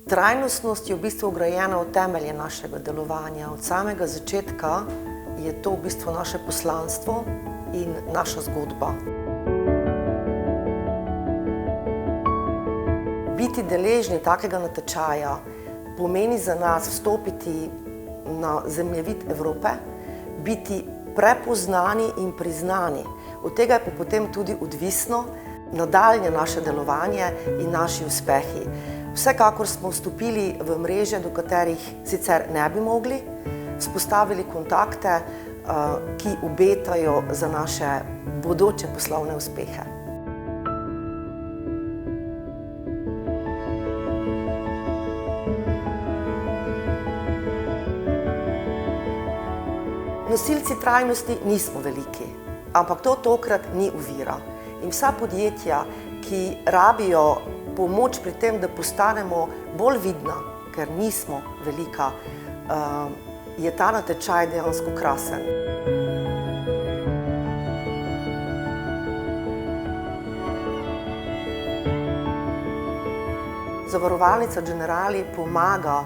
Trajnostnost je v bistvu vgrajena v temelje našega delovanja. Od samega začetka je to v bistvu naše poslanstvo in naša zgodba. Biti deležni takega natečaja pomeni za nas vstopiti na zemljevid Evrope, biti prepoznani in priznani. Od tega je pa potem tudi odvisno nadaljnje naše delovanje in naši uspehi. Vsekakor smo vstopili v mreže, do katerih sicer ne bi mogli, vzpostavili kontakte, ki obetajo za naše bodoče poslovne uspehe. Nosilci trajnosti nismo veliki, ampak to tokrat ni ovira. In vsa podjetja, ki rabijo pomoč pri tem, da postanemo bolj vidna, ker nismo velika, je ta natečaj dejansko krasen. Zavarovalnica Generali pomaga,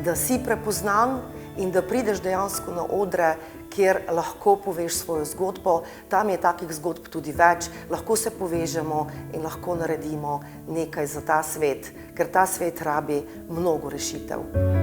da si prepoznan in da prideš dejansko na odre, kjer lahko poveš svojo zgodbo. Tam je takih zgodb tudi več, lahko se povežemo in lahko naredimo nekaj za ta svet, ker ta svet rabi mnogo rešitev.